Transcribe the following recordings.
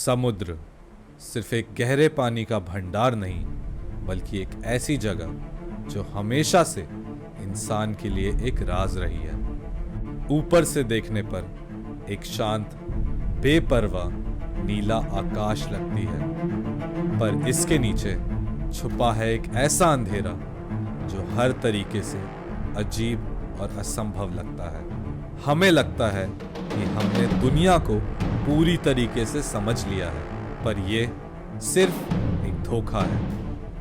समुद्र सिर्फ एक गहरे पानी का भंडार नहीं, बल्कि एक ऐसी जगह जो हमेशा से इंसान के लिए एक राज रही है। ऊपर से देखने पर एक शांत, बेपरवाह नीला आकाश लगती है, पर इसके नीचे छुपा है एक ऐसा अंधेरा जो हर तरीके से अजीब और असंभव लगता है। हमें लगता है कि हमने दुनिया को पूरी तरीके से समझ लिया है, पर यह सिर्फ एक धोखा है।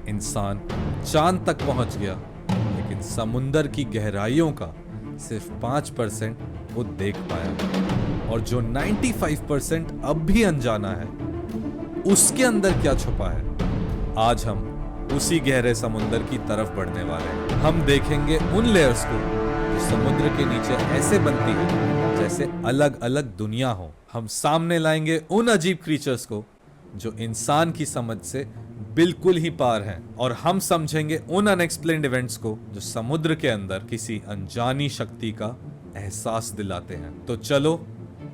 इंसान चांद तक पहुंच गया, लेकिन समुंदर की गहराइयों का सिर्फ 5% वो देख पाया, और जो 95% अब भी अनजाना है, उसके अंदर क्या छुपा है। आज हम उसी गहरे समुंदर की तरफ बढ़ने वाले हैं। हम देखेंगे उन लेयर्स को जो समुद्र के नीचे ऐसे बनती है जैसे अलग अलग दुनिया हो। हम सामने लाएंगे उन अजीब क्रीचर्स को जो इंसान की समझ से बिल्कुल ही पार हैं, और हम समझेंगे उन अनएक्सप्लेन्ड इवेंट्स को जो समुद्र के अंदर किसी अनजानी शक्ति का एहसास दिलाते हैं। तो चलो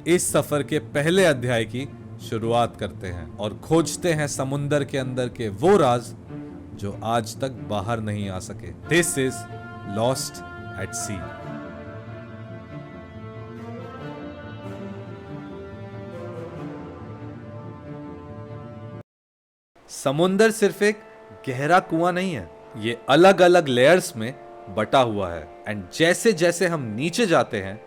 इस सफर के पहले अध्याय की शुरुआत करते हैं और खोजते हैं समुद्र के अंदर के वो राज जो आज तक बाहर नहीं आ सके। दिस इज लॉस्ट एट सी। समुंदर सिर्फ एक गहरा कुआं नहीं है, ये अलग अलग लेयर्स में बटा हुआ है, एंड जैसे जैसे हम नीचे जाते हैं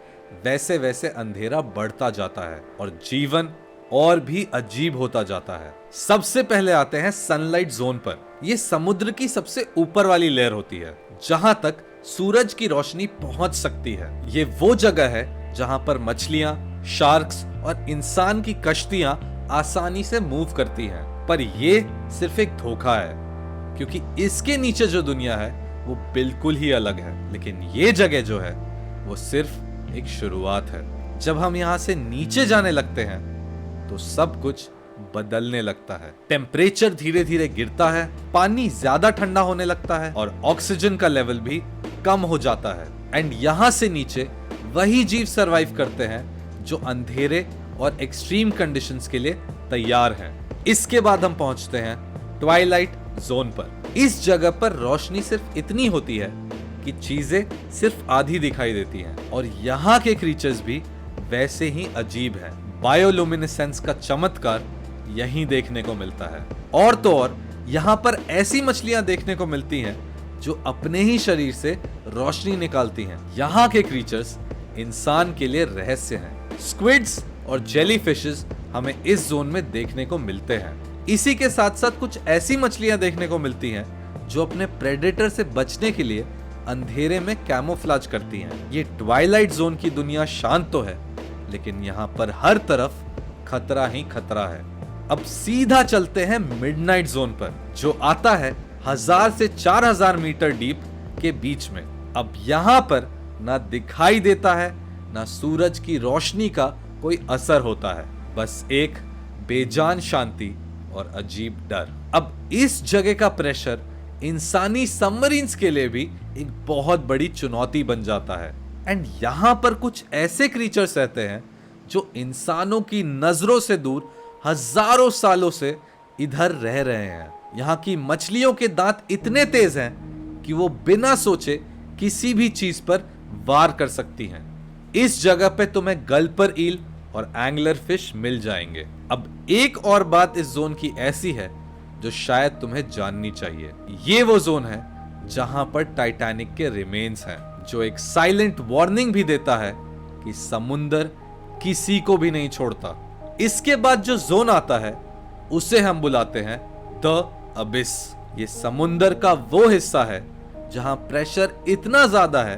वैसे वैसे अंधेरा बढ़ता जाता है और जीवन और भी अजीब होता जाता है। सबसे पहले आते हैं सनलाइट जोन पर। यह समुद्र की सबसे ऊपर वाली लेयर होती है, जहां तक सूरज की रोशनी पहुंच सकती है। ये वो जगह है जहां पर मछलियां, शार्क्स और इंसान की कश्तियां आसानी से मूव करती हैं। पर यह सिर्फ एक धोखा है, क्योंकि इसके नीचे जो दुनिया है वो बिल्कुल ही अलग है। लेकिन ये जगह जो है वो सिर्फ एक शुरुआत है। जब हम यहां से नीचे जाने लगते हैं तो सब कुछ बदलने लगता है। टेम्परेचर धीरे धीरे गिरता है, पानी ज्यादा ठंडा होने लगता है और ऑक्सीजन का लेवल भी कम हो जाता है। एंड यहां से नीचे वही जीव सरवाइव करते हैं जो अंधेरे और एक्सट्रीम कंडीशंस के लिए तैयार हैं। इसके बाद हम पहुंचते हैं ट्वाइलाइट जोन पर। इस जगह पर रोशनी सिर्फ इतनी होती है कि चीजें सिर्फ आधी दिखाई देती हैं, और यहाँ के क्रीचर्स भी वैसे ही अजीब हैं। बायोलुमिनेसेंस का चमत्कार यहीं देखने को मिलता है। और तो और यहाँ पर ऐसी मछलियां देखने को मिलती हैं जो अपने ही शरीर से रोशनी निकालती हैं। यहाँ के क्रीचर्स इंसान के लिए रहस्य हैं। स्क्विड्स और जेलीफिशेस हमें इस जोन में देखने को मिलते हैं। इसी के साथ साथ कुछ ऐसी मछलियां देखने को मिलती हैं जो अपने प्रेडेटर से बचने के लिए अंधेरे में कैमोफ्लेज करती हैं। ये ट्वाइलाइट जोन की दुनिया शांत तो है, लेकिन यहाँ पर हर तरफ खतरा ही खतरा है। अब सीधा चलते हैं मिडनाइट जोन पर, जो आता है 1000 से 4000 मीटर डीप के बीच में। अब यहाँ पर ना दिखाई देता है, ना सूरज की रोशनी का कोई असर होता है, बस एक बेजान शांति और अजीब डर। अब इस जगह का प्रेशर इंसानी सबमरीन्स के लिए भी एक बहुत बड़ी चुनौती बन जाता है। एंड यहां पर कुछ ऐसे क्रीचर्स रहते हैं जो इंसानों की नजरों से दूर हजारों सालों से इधर रह रहे हैं। यहाँ की मछलियों के दांत इतने तेज हैं कि वो बिना सोचे किसी भी चीज पर वार कर सकती हैं। इस जगह पे तुम्हें गल्पर ईल और एंगलर फिश मिल जाएंगे। अब एक और बात इस जोन की ऐसी है जो शायद तुम्हें जाननी चाहिए। ये वो जोन है जहां पर टाइटैनिक के रिमेन्स हैं, जो एक साइलेंट वार्निंग भी देता है कि समुंदर किसी को भी नहीं छोड़ता। इसके बाद जो जोन आता है उसे हम बुलाते हैं द अबिस। ये समुंदर का वो हिस्सा है जहां प्रेशर इतना ज्यादा है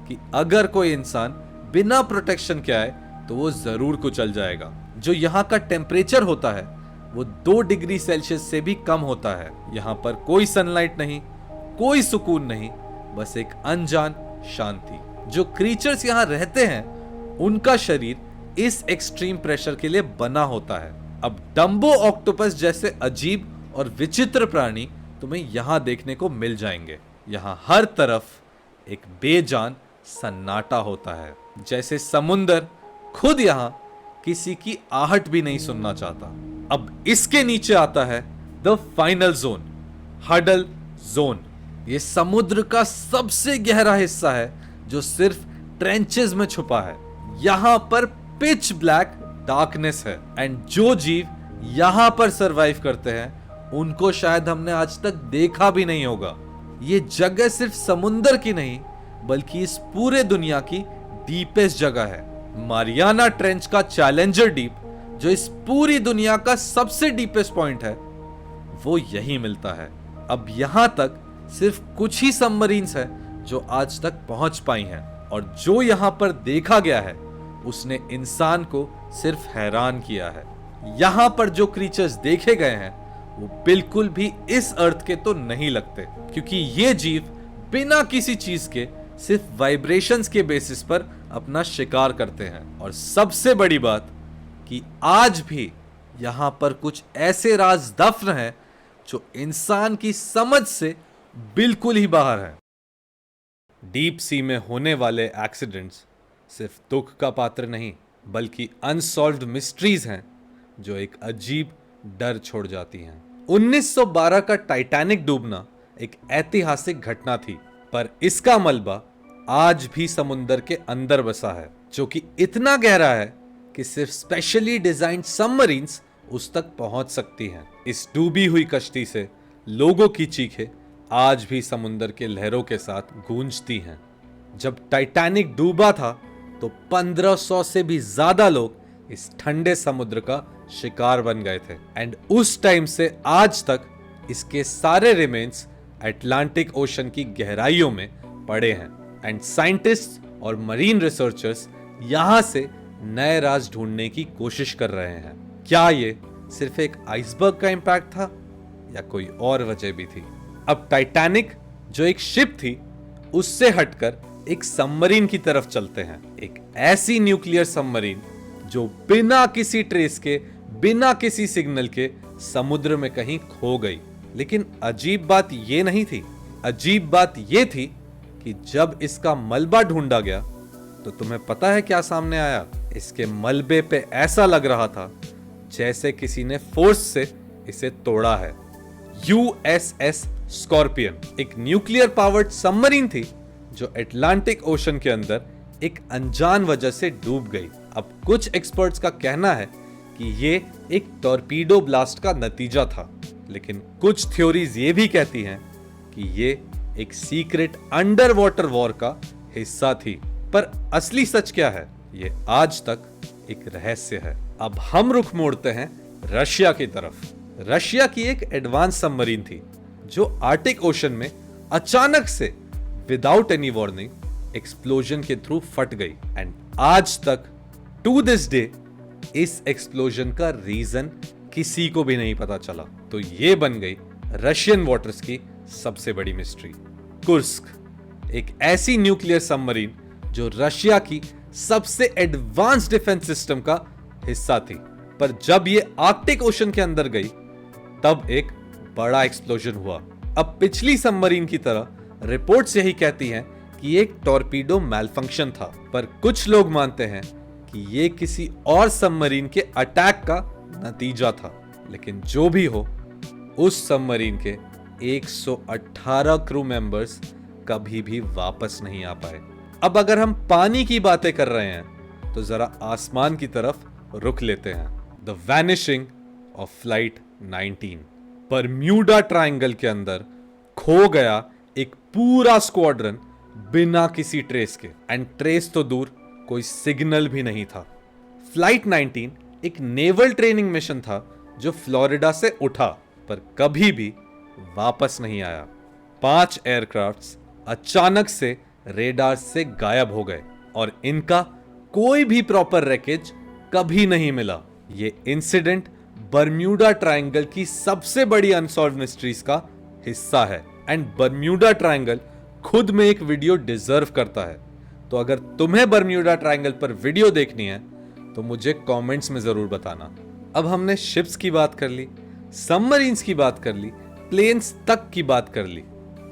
कि अगर कोई इंसान बिना प्रोटेक्शन के आए तो वो जरूर कुचल जाएगा। जो यहाँ का टेम्परेचर होता है वो 2 डिग्री सेल्सियस से भी कम होता है। यहाँ पर कोई सनलाइट नहीं, कोई सुकून नहीं, बस एक अनजान शांति। जो क्रीचर्स यहाँ रहते हैं उनका शरीर इस एक्सट्रीम प्रेशर के लिए बना होता है। अब डम्बो ऑक्टोपस जैसे अजीब और विचित्र प्राणी तुम्हें यहाँ देखने को मिल जाएंगे। यहाँ हर तरफ एक बेजान सन्नाटा होता है, जैसे समुंदर खुद यहाँ किसी की आहट भी नहीं सुनना चाहता। अब इसके नीचे आता है the final zone, hadal zone. ये समुद्र का सबसे गहरा हिस्सा है जो सिर्फ ट्रेंचेस में छुपा है। यहां पर पिच ब्लैक डार्कनेस है एंड जो जीव यहां पर सरवाइव करते हैं उनको शायद हमने आज तक देखा भी नहीं होगा। ये जगह सिर्फ समुंदर की नहीं बल्कि इस पूरे दुनिया की डीपेस्ट जगह है। मारियाना ट्रेंच का चैलेंजर डीप, जो इस पूरी दुनिया का सबसे डीपेस्ट पॉइंट है, वो यही मिलता है। अब यहां तक सिर्फ कुछ ही सबमरीन्स हैं जो आज तक पहुंच पाई हैं और जो यहां पर देखा गया है उसने इंसान को सिर्फ हैरान किया है। यहां पर जो क्रीचर्स देखे गए हैं वो बिल्कुल भी इस अर्थ के तो नहीं लगते, क्योंकि ये जीव बिना किसी चीज के सिर्फ वाइब्रेशंस के बेसिस पर अपना शिकार करते हैं। और सबसे बड़ी बात कि आज भी यहां पर कुछ ऐसे राज दफन हैं जो इंसान की समझ से बिल्कुल ही बाहर है। डीप सी में होने वाले एक्सीडेंट्स सिर्फ दुख का पात्र नहीं बल्कि अनसॉल्व्ड मिस्ट्रीज हैं जो एक अजीब डर छोड़ जाती हैं। 1912 का टाइटैनिक डूबना एक ऐतिहासिक घटना थी, पर इसका मलबा आज भी समुंदर के अंदर बसा है, जो कि इतना गहरा है कि सिर्फ स्पेशली डिजाइन्ड सबमरीन्स उस तक पहुंच सकती हैं। इस डूबी हुई कश्ती से लोगों की चीखें आज भी समुंदर के लहरों के साथ गूंजती हैं। जब टाइटैनिक डूबा था तो 1500 से भी ज्यादा लोग इस ठंडे समुद्र का शिकार बन गए थे एंड उस टाइम से आज तक इसके सारे रिमेन्स अटलांटिक ओशन की गहराइयों में पड़े हैं एंड साइंटिस्ट और मरीन रिसर्चर्स यहां से नए राज ढूंढने की कोशिश कर रहे हैं। क्या ये सिर्फ एक आइसबर्ग का इंपैक्ट था या कोई और वजह भी थी? अब टाइटैनिक जो एक शिप थी उससे हटकर एक सबमरीन की तरफ चलते हैं। एक ऐसी न्यूक्लियर सबमरीन जो बिना किसी ट्रेस के, बिना किसी सिग्नल के समुद्र में कहीं खो गई। लेकिन अजीब बात यह नहीं थी, अजीब बात यह थी कि जब इसका मलबा ढूंढा गया तो तुम्हें पता है क्या सामने आया? इसके मलबे पे ऐसा लग रहा था जैसे किसी ने फोर्स से इसे तोड़ा है। यूएसएस स्कॉर्पियन एक न्यूक्लियर पावर्ड सबमरीन थी जो अटलांटिक ओशन के अंदर एक अनजान वजह से डूब गई। अब कुछ एक्सपर्ट्स का कहना है कि ये एक टॉर्पीडो ब्लास्ट का नतीजा था, लेकिन कुछ थ्योरीज ये भी कहती हैं कि ये एक सीक्रेट अंडर वाटर वॉर का हिस्सा थी। पर असली सच क्या है ये आज तक एक रहस्य है। अब हम रुख मोड़ते हैं रशिया की तरफ। रशिया की एक एडवांस सबमरीन थी जो आर्टिक ओशन में अचानक से विदाउट एनी वार्निंग एक्सप्लोजन के थ्रू फट गई एंड आज तक टू दिस डे इस एक्सप्लोजन का रीजन किसी को भी नहीं पता चला। तो ये बन गई रशियन वाटर्स की सबसे बड़ी मिस्ट्री। कुर्स्क एक ऐसी न्यूक्लियर सबमरीन जो रशिया की सबसे एडवांस डिफेंस सिस्टम का हिस्सा थी, पर जब ये आर्कटिक ओशन के अंदर गई तब एक बड़ा एक्सप्लोजन हुआ। अब पिछली सबमरीन की तरह रिपोर्ट्स यही कहती हैं कि ये एक टॉर्पीडो मैलफंक्शन था, पर कुछ लोग मानते हैं कि ये किसी और सबमरीन के अटैक का नतीजा था। लेकिन जो भी हो, उस सबमरीन के 118 क्रू मेंबर्स कभी भी वापस नहीं आ पाए। अब अगर हम पानी की बातें कर रहे हैं तो जरा आसमान की तरफ रुख लेते हैं। The vanishing of flight 19 Bermuda Triangle के अंदर खो गया एक पूरा स्क्वाड्रन बिना किसी ट्रेस के, एंड ट्रेस तो दूर, कोई सिग्नल भी नहीं था। फ्लाइट 19 एक नेवल ट्रेनिंग मिशन था जो फ्लोरिडा से उठा पर कभी भी वापस नहीं आया। 5 एयरक्राफ्ट्स अचानक से रेडार से गायब हो गए और इनका कोई भी प्रॉपर रैकेज कभी नहीं मिला। ये इंसिडेंट बरम्यूडा ट्रायंगल की सबसे बड़ी अनसॉल्व्ड मिस्ट्रीज का हिस्सा है एंड बरम्यूडा ट्रायंगल खुद में एक वीडियो डिजर्व करता है। तो अगर तुम्हें बरम्यूडा ट्रायंगल पर वीडियो देखनी है तो मुझे कमेंट्स में जरूर बताना। अब हमने शिप्स की बात कर ली, सबमरीन्स की बात कर ली, प्लेन्स तक की बात कर ली,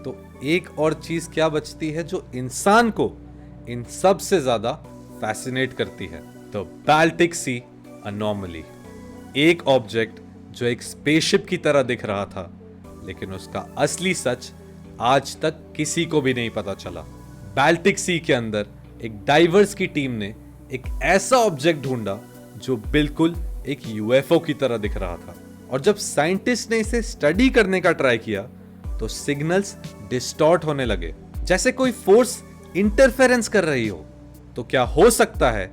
तो एक और चीज क्या बचती है जो इंसान को इन सब से ज्यादा फैसिनेट करती है? तो बाल्टिक सी अनोमली, एक ऑब्जेक्ट जो एक स्पेसशिप की तरह दिख रहा था, लेकिन उसका असली सच आज तक किसी को भी नहीं पता चला। बाल्टिक सी के अंदर एक डाइवर्स की टीम ने एक ऐसा ऑब्जेक्ट ढूंढा जो बिल्कुल एक यूएफओ की तरह दिख रहा था, और जब साइंटिस्ट ने इसे स्टडी करने का ट्राई किया तो सिग्नल्स डिस्टॉर्ट होने लगे, जैसे कोई फोर्स इंटरफेरेंस कर रही हो। तो क्या हो सकता है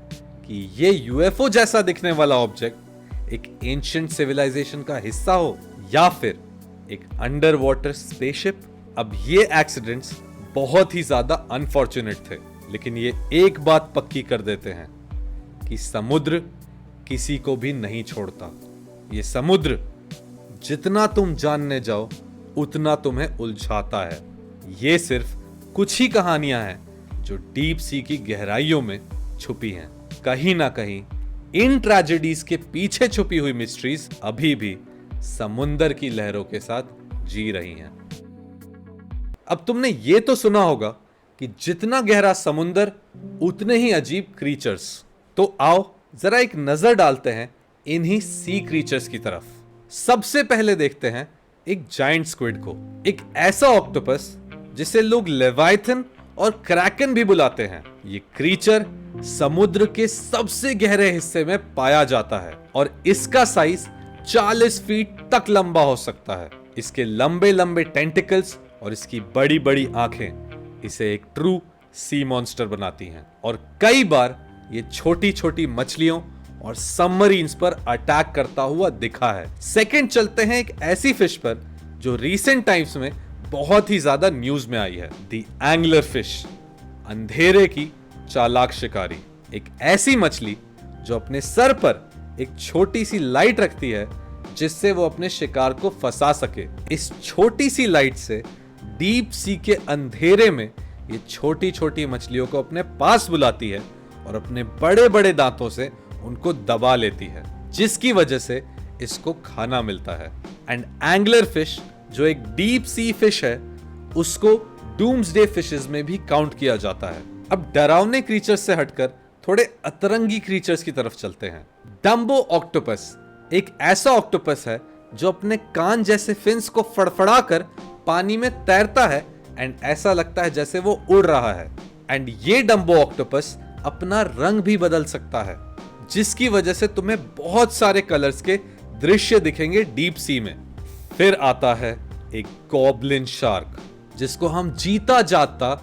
कि ये यूएफओ जैसा दिखने वाला ऑब्जेक्ट एक एंशिएंट सिविलाइजेशन का हिस्सा हो, या फिर एक अंडर वाटर स्पेसशिप? अब ये एक्सीडेंट्स बहुत ही ज्यादा अनफॉर्चुनेट थे, लेकिन ये एक बात पक्की कर देते हैं कि समुद्र किसी को भी नहीं छोड़ता। ये समुद्र जितना तुम जानने जाओ उतना तुम्हें उलझाता है। ये सिर्फ कुछ ही कहानियां हैं जो डीप सी की गहराइयों में छुपी हैं। कहीं ना कहीं इन ट्रेजेडीज के पीछे छुपी हुई मिस्ट्रीज अभी भी समुंदर की लहरों के साथ जी रही हैं। अब तुमने ये तो सुना होगा कि जितना गहरा समुंदर उतने ही अजीब क्रीचर्स। तो आओ जरा एक नजर डालते हैं इन्हीं सी क्रीचर्स की तरफ। सबसे पहले देखते हैं एक जायंट स्क्विड को, एक ऐसा ऑक्टोपस जिसे लोग लेवाइथन और क्रैकन भी बुलाते हैं। ये क्रीचर समुद्र के सबसे गहरे हिस्से में पाया जाता है और इसका साइज 40 फीट तक लंबा हो सकता है। इसके लंबे लंबे टेंटिकल्स और इसकी बड़ी बड़ी आंखें इसे एक ट्रू सी मॉन्स्टर बनाती हैं, और कई बार ये छोटी छोटी मछलियों और सबमरीन्स पर अटैक करता हुआ दिखा है। सेकंड चलते हैं एक ऐसी फिश पर जो रीसेंट टाइम्स में बहुत ही ज्यादा न्यूज में आई है, द एंगलर फिश, अंधेरे की चालाक शिकारी। एक ऐसी मछली जो अपने सर पर एक छोटी सी लाइट रखती है जिससे वो अपने शिकार को फंसा सके। इस छोटी सी लाइट से डीप सी के अंधेरे में ये छोटी छोटी मछलियों को अपने पास बुलाती है और अपने बड़े बड़े दांतों से उनको दबा लेती है, जिसकी वजह से इसको खाना मिलता है। एंड एंगलर फिश जो एक डीप सी फिश है, उसको डूम्सडे फिशेस में भी काउंट किया जाता है। अब डरावने क्रीचर्स से हटकर थोड़े अतरंगी क्रीचर्स की तरफ चलते हैं। डम्बो ऑक्टोपस एक ऐसा ऑक्टोपस है जो अपने कान जैसे फिन्स को फड़फड़ाकर पानी में तैरता है एंड ऐसा लगता है जैसे वो उड़ रहा है। एंड ये डम्बो ऑक्टोपस अपना रंग भी बदल सकता है, जिसकी वजह से तुम्हें बहुत सारे कलर्स के दृश्य दिखेंगे डीप सी में। फिर आता है एक गॉब्लिन शार्क, जिसको हम जीता जागता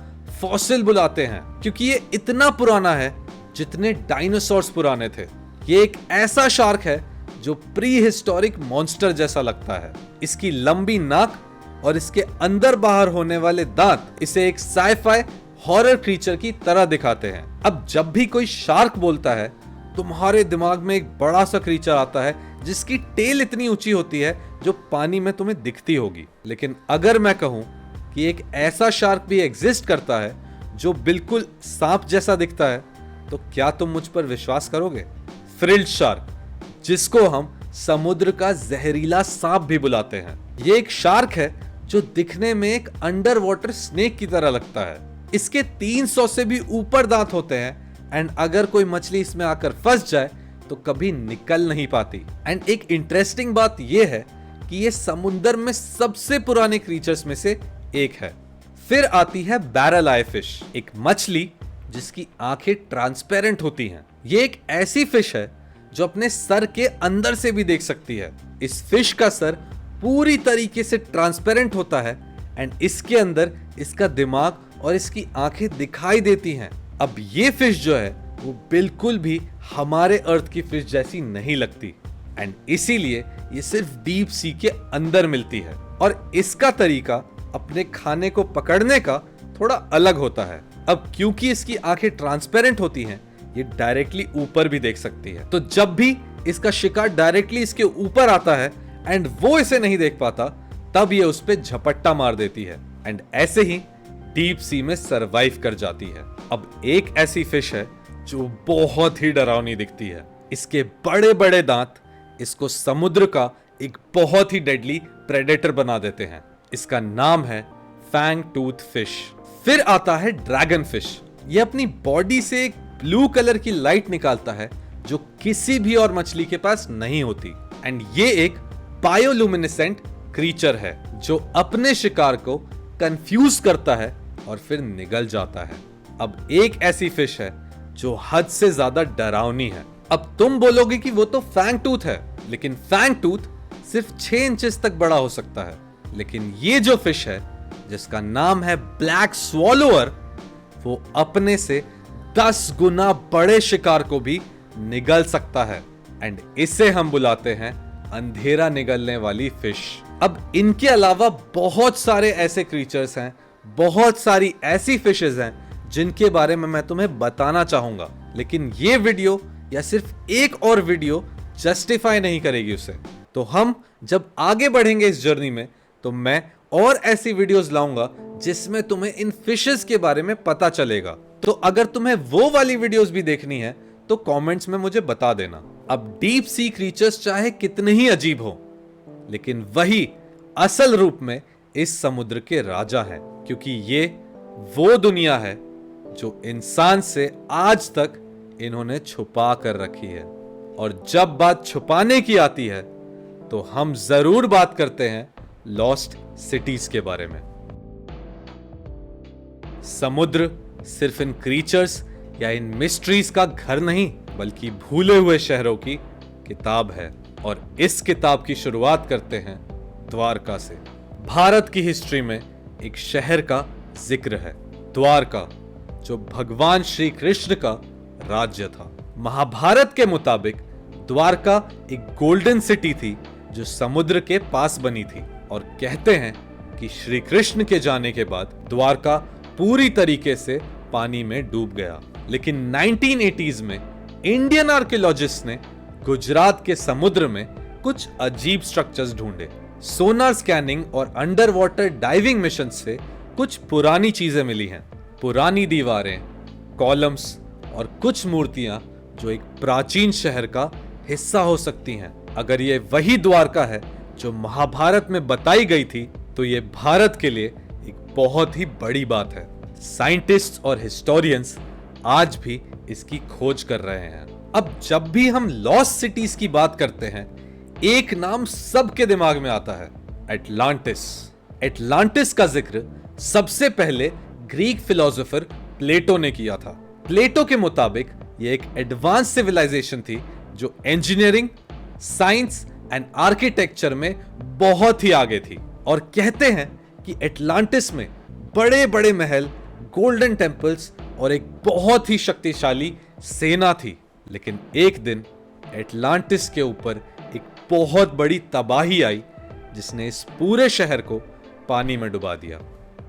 फॉसिल बुलाते हैं, क्योंकि ये इतना पुराना है जितने डायनासोर्स पुराने थे। ये एक ऐसा शार्क है जो प्री हिस्टोरिक मॉन्स्टर जैसा लगता है। इसकी लंबी नाक और इसके अंदर बाहर होने वाले दांत इसे एक साइफाई हॉरर क्रीचर की तरह दिखाते हैं। अब जब भी कोई शार्क बोलता है, तुम्हारे दिमाग में एक बड़ा सा क्रीचर आता है जिसकी टेल इतनी ऊंची होती है जो पानी में तुम्हें दिखती होगी। लेकिन अगर मैं कहूं कि एक ऐसा शार्क भी एग्जिस्ट करता है जो बिल्कुल सांप जैसा दिखता है, तो क्या तुम मुझ पर विश्वास करोगे? फ्रिल्ड शार्क, जिसको हम समुद्र का जहरीला सांप भी बुलाते हैं। ये एक शार्क है जो दिखने में एक अंडर वाटर स्नेक की तरह लगता है। इसके 300 से भी ऊपर दांत होते हैं एंड अगर कोई मछली इसमें आकर फंस जाए तो कभी निकल नहीं पाती। एंड एक इंटरेस्टिंग बात यह है कि ये समुद्र में सबसे पुराने क्रीचर्स में से एक है। फिर आती है बैरल आई फिश, एक मछली जिसकी आंखें ट्रांसपेरेंट होती हैं। ये एक ऐसी फिश है जो अपने सर के अंदर से भी देख सकती है। इस फिश का सर पूरी तरीके से ट्रांसपेरेंट होता है एंड इसके अंदर इसका दिमाग और इसकी आंखें दिखाई देती हैं। अब ये फिश जो है वो बिल्कुल भी हमारे अर्थ की फिश जैसी नहीं लगती एंड इसीलिए ये सिर्फ डीप सी के अंदर मिलती है, और इसका तरीका अपने खाने को पकड़ने का थोड़ा अलग होता है। अब क्योंकि इसकी आंखें ट्रांसपेरेंट होती हैं, ये डायरेक्टली ऊपर भी देख सकती है। तो जब भी इसका शिकार डायरेक्टली इसके ऊपर आता है एंड वो इसे नहीं देख पाता, तब ये उस पे झपट्टा मार देती है एंड ऐसे ही डीप सी में सरवाइव कर जाती है। अब एक ऐसी फिश है जो बहुत ही डरावनी दिखती है। इसके बड़े बड़े दांत इसको समुद्र का एक बहुत ही डेडली प्रेडेटर बना देते हैं। इसका नाम है फैंग टूथ फिश। फिर आता है ड्रैगन फिश। ये अपनी बॉडी से एक ब्लू कलर की लाइट निकालता है जो किसी भी और मछली के पास नहीं होती एंड ये एक बायोलुमिनेसेंट क्रीचर है जो अपने शिकार को कंफ्यूज करता है और फिर निगल जाता है। अब एक ऐसी फिश है जो हद से ज्यादा डरावनी है। अब तुम बोलोगे कि वो तो फैंग टूथ है, लेकिन फैंग टूथ सिर्फ 6 इंचेस तक बड़ा हो सकता है। लेकिन ये जो फिश है जिसका नाम है ब्लैक स्वॉलोअर, वो अपने से 10 गुना बड़े शिकार को भी निगल सकता है। एंड इसे हम बुलाते हैं अंधेरा निगलने वाली फिश। अब इनके अलावा बहुत सारे ऐसे क्रीचर्स हैं, बहुत सारी ऐसी फिशेस हैं जिनके बारे में मैं तुम्हें बताना चाहूंगा, लेकिन ये वीडियो या सिर्फ एक और वीडियो जस्टिफाई नहीं करेगी उसे। तो हम जब आगे बढ़ेंगे इस जर्नी में, तो मैं और ऐसी वीडियोस लाऊंगा जिसमें तुम्हें इन फिशेस के बारे में पता चलेगा। तो अगर तुम्हें वो वाली वीडियोस भी देखनी है तो कमेंट्स में मुझे बता देना। अब डीप सी क्रीचर्स चाहे कितने ही अजीब हो, लेकिन वही असल रूप में इस समुद्र के राजा हैं, क्योंकि ये वो दुनिया है जो इंसान से आज तक इन्होंने छुपा कर रखी है। और जब बात छुपाने की आती है तो हम जरूर बात करते हैं लॉस्ट सिटीज के बारे में। समुद्र सिर्फ इन क्रीचर्स या इन मिस्ट्रीज का घर नहीं, बल्कि भूले हुए शहरों की किताब है। और इस किताब की शुरुआत करते हैं द्वारका से। भारत की हिस्ट्री में एक शहर का जिक्र है, द्वारका, जो भगवान श्री कृष्ण का राज्य था। महाभारत के मुताबिक द्वारका एक गोल्डन सिटी थी जो समुद्र के पास बनी थी। और कहते हैं कि श्री कृष्ण के जाने के बाद द्वारका पूरी तरीके से पानी में डूब गया। लेकिन 1980s में इंडियन आर्कियोलॉजिस्ट ने गुजरात के समुद्र में कुछ अजीब स्ट्रक्चर्स ढूंढे। सोनार स्कैनिंग और अंडर वाटर डाइविंग मिशन से कुछ पुरानी चीजें मिली हैं, पुरानी दीवारें, कॉलम्स और कुछ मूर्तियां जो एक प्राचीन शहर का हिस्सा हो सकती हैं। अगर ये वही द्वारका है जो महाभारत में बताई गई थी, तो ये भारत के लिए एक बहुत ही बड़ी बात है। साइंटिस्ट्स और हिस्टोरियंस आज भी इसकी खोज कर रहे हैं। अब जब भी हम लॉस्ट सिटीज की बात करते हैं, एक नाम सबके दिमाग में आता है, एटलांटिस। एटलांटिस का जिक्र सबसे पहले ग्रीक फिलोसोफर प्लेटो ने किया था। प्लेटो के मुताबिक यह एक एडवांस सिविलाइजेशन थी जो इंजीनियरिंग, साइंस एंड आर्किटेक्चर में बहुत ही आगे थी। और कहते हैं कि एटलांटिस में बड़े बड़े महल, गोल्डन टेम्पल्स और एक बहुत ही शक्तिशाली सेना थी। लेकिन एक दिन एटलांटिस के ऊपर एक बहुत बड़ी तबाही आई जिसने इस पूरे शहर को पानी में डुबा दिया।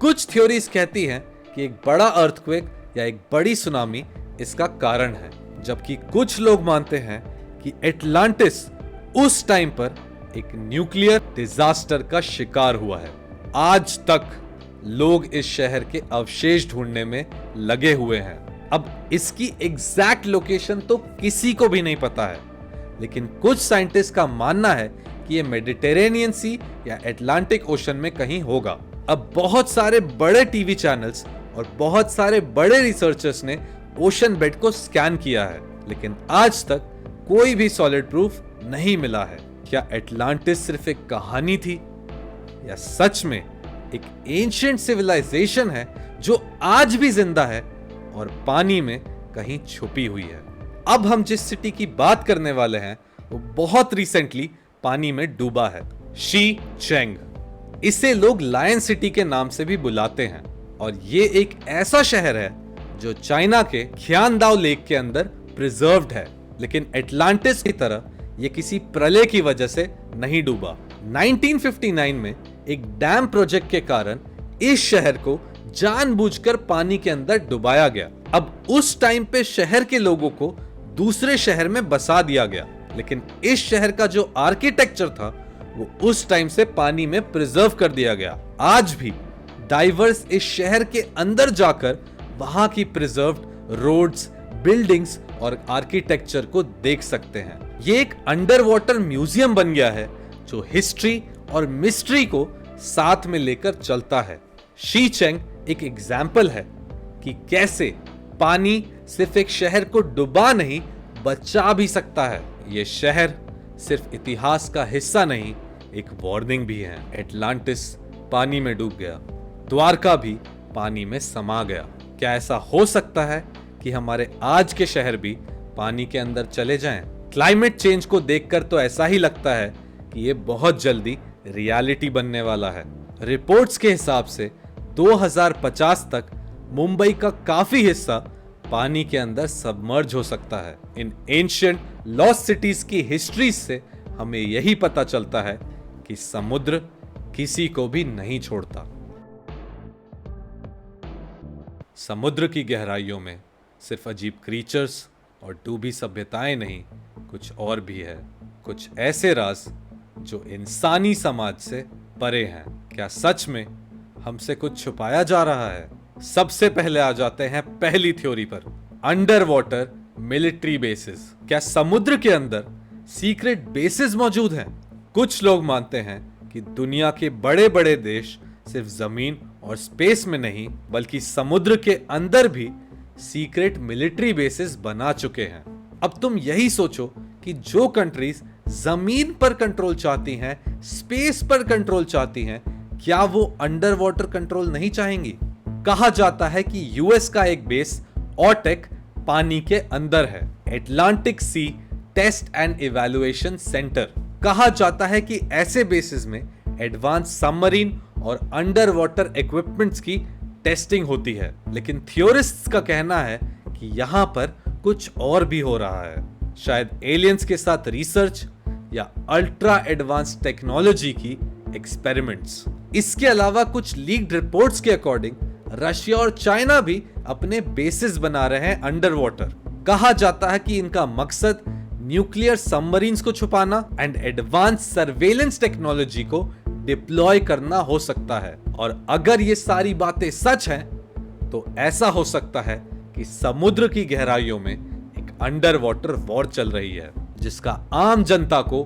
कुछ थ्योरीज कहती हैं कि एक बड़ा अर्थक्वेक या एक बड़ी सुनामी इसका कारण है, जबकि कुछ लोग मानते हैं कि एटलांटिस उस टाइम पर एक न्यूक्लियर डिजास्टर का शिकार हुआ है। आज तक लोग इस शहर के अवशेष ढूंढने में लगे हुए हैं। अब इसकी एग्जैक्ट लोकेशन तो किसी को भी नहीं पता है, लेकिन कुछ साइंटिस्ट का मानना है कि यह मेडिटेरेनियन सी या अटलांटिक ओशन में कहीं होगा। अब बहुत सारे बड़े टीवी चैनल्स और बहुत सारे बड़े रिसर्चर्स ने ओशन बेड को स्कैन किया है, लेकिन आज तक कोई भी सॉलिड प्रूफ नहीं मिला है। क्या एटलांटिस सिर्फ एक कहानी थी या सच में एक एंशिएंट सिविलाइजेशन है जो आज भी जिंदा है और पानी में कहीं छुपी हुई है? अब हम जिस सिटी की बात करने वाले हैं वो बहुत रिसेंटली पानी में डूबा है, शी चेंग। इसे लोग लायन सिटी के नाम से भी बुलाते हैं और ये एक ऐसा शहर है जो चाइना के ख्यानदाओ लेक के अंदर प्रिजर्व्ड है। लेकिन एटलांटिस की तरह ये किसी प्रलय की वजह से नहीं डूबा। 1959 में एक डैम प्रोजेक्ट के कारण इस शहर को जानबूझकर पानी के अंदर डुबाया गया। अब उस टाइम पे शहर के लोगों को दूसरे शहर में बसा दिया गया, लेकिन इस शहर का जो आर्किटेक्चर था वो उस टाइम से पानी में प्रिजर्व कर दिया गया। आज भी डाइवर्स इस शहर के अंदर जाकर वहां की प्रिजर्व्ड रोड्स, बिल्डिंग्स और आर्किटेक्चर को देख सकते हैं। ये एक अंडर वाटर म्यूजियम बन गया है जो हिस्ट्री और मिस्ट्री को साथ में लेकर चलता है। शी चेंग एक एग्जाम्पल है कि कैसे पानी सिर्फ एक शहर को डुबा नहीं बचा भी सकता है। ये शहर सिर्फ इतिहास का हिस्सा नहीं, एक वार्निंग भी है। एटलांटिस पानी में डूब गया, द्वारका भी पानी में समा गया। क्या ऐसा हो सकता है कि हमारे आज के शहर भी पानी के अंदर चले जाएं? क्लाइमेट चेंज को देखकर तो ऐसा ही लगता है कि ये बहुत जल्दी रियलिटी बनने वाला है। रिपोर्ट्स के हिसाब से 2050 तक मुंबई का काफी हिस्सा पानी के अंदर सबमर्ज हो सकता है। इन एंशिएंट लॉस्ट सिटीज की हिस्ट्री से हमें यही पता चलता है कि समुद्र किसी को भी नहीं छोड़ता। समुद्र की गहराइयों में सिर्फ अजीब क्रीचर्स और डूबी सभ्यताएं नहीं, कुछ और भी है। कुछ ऐसे राज जो इंसानी समाज से परे हैं। क्या सच में हमसे कुछ छुपाया जा रहा है? सबसे पहले आ जाते हैं पहली थ्योरी पर, अंडर वाटर मिलिट्री बेसिस। क्या समुद्र के अंदर सीक्रेट बेसिस मौजूद हैं? कुछ लोग मानते हैं कि दुनिया के बड़े बड़े देश सिर्फ जमीन और स्पेस में नहीं बल्कि समुद्र के अंदर भी सीक्रेट मिलिट्री बेसिस बना चुके हैं। अब तुम यही सोचो कि जो कंट्रीज जमीन पर कंट्रोल चाहती हैं, स्पेस पर कंट्रोल चाहती हैं, क्या वो अंडर वाटर कंट्रोल नहीं चाहेंगी? कहा जाता है कि यूएस का एक बेस ऑटेक पानी के अंदर है, Atlantic sea test and evaluation centre. कहा जाता है कि ऐसे बेसिस में एडवांस सबमरीन और अंडर वाटर इक्विपमेंट्स की टेस्टिंग होती है। लेकिन थियोरिस्ट्स का कहना है कि यहां पर कुछ और भी हो रहा है। शायद एलियंस के साथ रिसर्च या अल्ट्रा एडवांस टेक्नोलॉजी की एक्सपेरिमेंट्स। इसके अलावा कुछ लीक्ड रिपोर्ट्स के अकॉर्डिंग रशिया और चाइना भी अपने बेसिस बना रहे हैं अंडर वाटर। कहा जाता है कि इनका मकसद न्यूक्लियर सबमरीन्स को छुपाना एंड एडवांस सर्वेलेंस टेक्नोलॉजी को डिप्लॉय करना हो सकता है। और अगर ये सारी बातें सच हैं तो ऐसा हो सकता है कि समुद्र की गहराइयों में एक अंडर वाटर वॉर चल रही है जिसका आम जनता को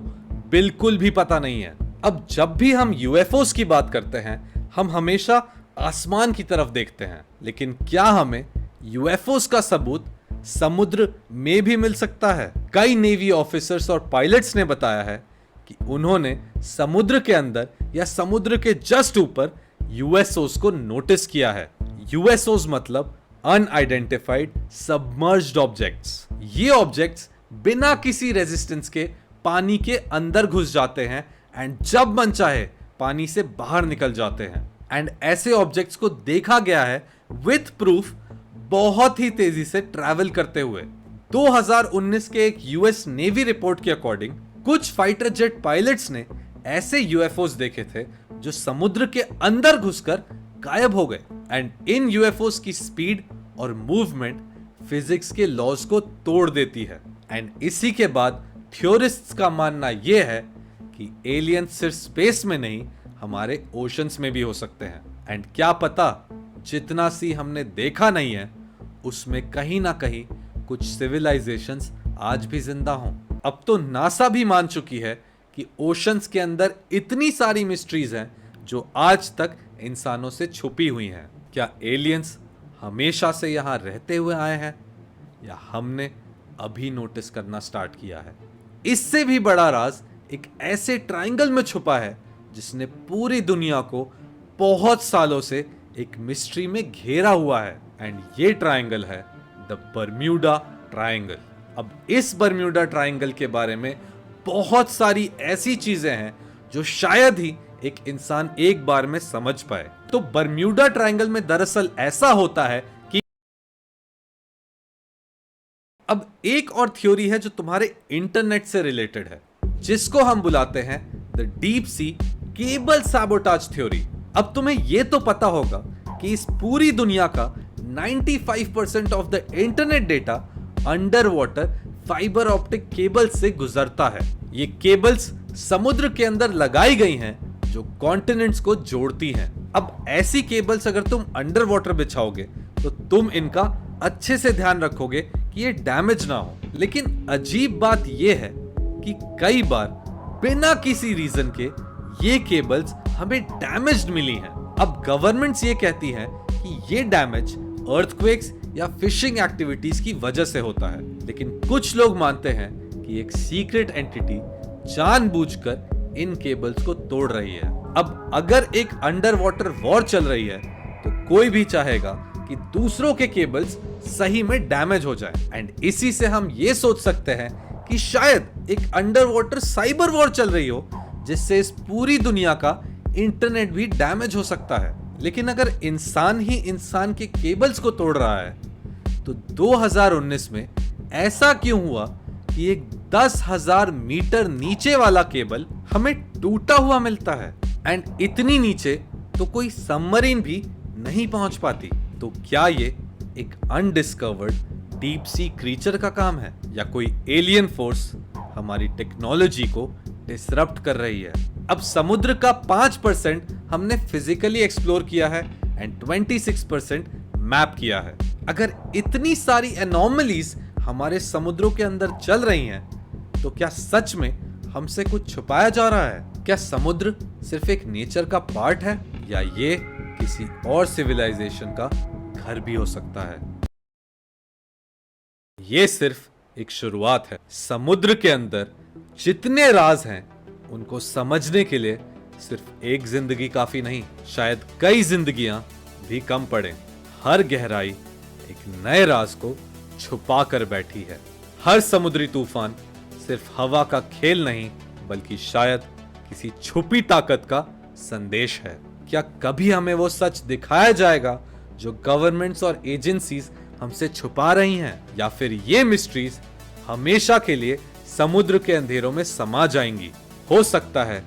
बिल्कुल भी पता नहीं है। अब जब भी हम यूएफओस की बात करते हैं हम हमेशा आसमान की तरफ देखते हैं, लेकिन क्या हमें यूएफओस का सबूत समुद्र में भी मिल सकता है? कई नेवी ऑफिसर्स और पायलट्स ने बताया है कि उन्होंने समुद्र के अंदर या समुद्र के जस्ट ऊपर यूएसओस को नोटिस किया है। यूएसओस मतलब अनआइडेंटिफाइड सबमर्ज्ड ऑब्जेक्ट्स। ये ऑब्जेक्ट्स बिना किसी रेजिस्टेंस के पानी के अंदर घुस जाते हैं एंड जब मन चाहे पानी से बाहर निकल जाते हैं। एंड ऐसे ऑब्जेक्ट्स को देखा गया है विथ प्रूफ बहुत ही तेजी से ट्रैवल करते हुए। 2019 के एक यूएस नेवी रिपोर्ट के अकॉर्डिंग कुछ फाइटर जेट पायलट्स ने ऐसे यूएफओस देखे थे जो समुद्र के अंदर घुसकर गायब हो गए। एंड इन यूएफओस की स्पीड और मूवमेंट फिजिक्स के लॉज को तोड़ देती है। एंड इसी के बाद थ्योरिस्ट्स का मानना यह है कि एलियन सिर्फ स्पेस में नहीं हमारे ओशंस में भी हो सकते हैं। एंड क्या पता जितना सी हमने देखा नहीं है उसमें कहीं ना कहीं कुछ सिविलाइजेशंस आज भी जिंदा हों। अब तो नासा भी मान चुकी है कि ओशंस के अंदर इतनी सारी मिस्ट्रीज हैं जो आज तक इंसानों से छुपी हुई हैं। क्या एलियंस हमेशा से यहां रहते हुए आए हैं या हमने अभी नोटिस करना स्टार्ट किया है? इससे भी बड़ा राज एक ऐसे ट्रायंगल में छुपा है जिसने पूरी दुनिया को बहुत सालों से एक मिस्ट्री में घेरा हुआ है। एंड ये ट्रायंगल है द बर्म्यूडा ट्रायंगल। अब इस बर्म्यूडा ट्रायंगल के बारे में बहुत सारी ऐसी चीजें हैं जो शायद ही एक इंसान एक बार में समझ पाए। तो बर्म्यूडा ट्रायंगल में दरअसल ऐसा होता है कि अब एक और थ्योरी है जो तुम्हारे इंटरनेट से रिलेटेड है जिसको हम बुलाते हैं the deep sea cable sabotage theory. अब तुम्हें यह तो पता होगा कि इस पूरी दुनिया का 95% of the internet data under water fibre optic cable से गुजरता है। ये केबल्स समुद्र के अंदर लगाई गई हैं जो कॉन्टिनेंट्स को जोड़ती हैं। अब ऐसी केबल्स अगर तुम अंडर वाटर बिछाओगे तो तुम इनका अच्छे से ध्यान रखोगे कि ये डैमेज ना हो। लेकिन अजीब बात यह है कि कई बार बिना किसी रीजन के ये केबल्स हमें डैमेज्ड मिली हैं। अब गवर्नमेंट्स ये कहती हैं कि ये डैमेज अर्थक्वेक्स या फिशिंग एक्टिविटीज की वजह से होता है। लेकिन कुछ लोग मानते हैं कि एक सीक्रेट एंटिटी जानबूझकर इन केबल्स को तोड़ रही है। अब अगर एक अंडर वाटर वॉर चल रही है तो कोई भी चाहेगा कि दूसरों के केबल्स सही में डैमेज हो जाए। एंड इसी से हम ये सोच सकते हैं कि शायद एक अंडर वाटर साइबर वॉर चल रही हो, जिससे इस पूरी दुनिया का इंटरनेट भी डैमेज हो सकता है। लेकिन अगर इंसान ही इंसान के केबल्स को तोड़ रहा है तो 2019 में ऐसा क्यों हुआ कि एक 10,000 मीटर नीचे वाला केबल हमें टूटा हुआ मिलता है? एंड इतनी नीचे तो कोई सबमरीन भी नहीं पहुंच पाती। तो क्या ये एक अनडिस्कवर्ड डीप सी क्रीचर का काम है, या कोई एलियन फोर्स हमारी टेक्नोलॉजी को डिसरप्ट कर रही है? अब समुद्र का 5% हमने फिजिकली एक्सप्लोर किया है एंड 26% मैप किया है। अगर इतनी सारी एनॉमलीज हमारे समुद्रों के अंदर चल रही हैं, तो क्या सच में हमसे कुछ छुपाया जा रहा है? क्या समुद्र सिर्फ एक नेचर का पार्ट है, या ये किसी और सिविलाइजेशन का घर भी हो सकता है? ये सिर्फ एक शुरुआत है। समुद्र के अंदर जितने राज हैं उनको समझने के लिए सिर्फ एक जिंदगी काफी नहीं, शायद कई जिंदगियां भी कम पड़े। हर गहराई एक नए राज को छुपा कर बैठी है। हर समुद्री तूफान सिर्फ हवा का खेल नहीं, बल्कि शायद किसी छुपी ताकत का संदेश है। क्या कभी हमें वो सच दिखाया जाएगा जो गवर्नमेंट्स और एजेंसीज हमसे छुपा रही हैं, या फिर ये मिस्ट्रीज हमेशा के लिए समुद्र के अंधेरों में समा जाएंगी? हो सकता है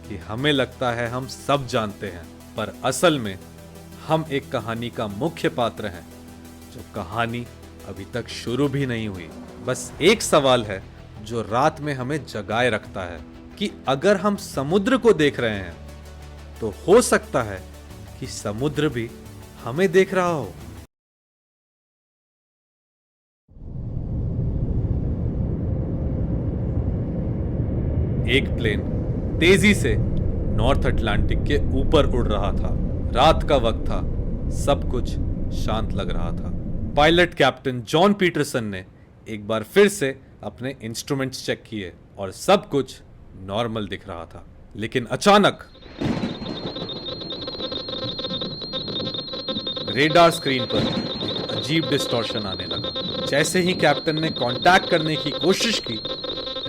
कि हमें लगता है हम सब जानते हैं, पर असल में हम एक कहानी का मुख्य पात्र हैं, जो कहानी अभी तक शुरू भी नहीं हुई। बस एक सवाल है जो रात में हमें जगाए रखता है कि अगर हम समुद्र को देख रहे हैं तो हो सकता है कि समुद्र भी हमें देख रहा हो। एक प्लेन तेजी से नॉर्थ अटलांटिक के ऊपर उड़ रहा था। रात का वक्त था, सब कुछ शांत लग रहा था। पायलट कैप्टन जॉन पीटरसन ने एक बार फिर से अपने इंस्ट्रूमेंट्स चेक किए और सब कुछ नॉर्मल दिख रहा था। लेकिन अचानक रेडार स्क्रीन पर एक अजीब डिस्टॉर्शन आने लगा। जैसे ही कैप्टन ने कांटेक्ट करने की कोशिश की,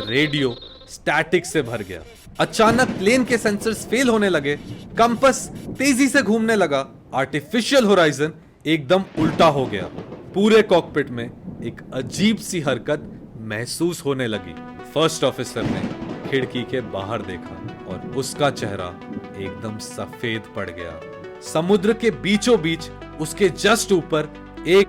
रेडियो स्टैटिक से भर गया। अचानक प्लेन के सेंसर्स फेल होने लगे, कंपास तेजी से घूमने लगा, आर्टिफिशियल होराइजन एकदम उल्टा हो गया। पूरे कॉकपिट में एक अजीब सी हरकत महसूस होने लगी। फर्स्ट ऑफिसर ने खिड़की के बाहर देखा और उसका चेहरा एकदम सफेद पड़ गया। समुद्र के बीचों बीच उसके जस्ट ऊपर एक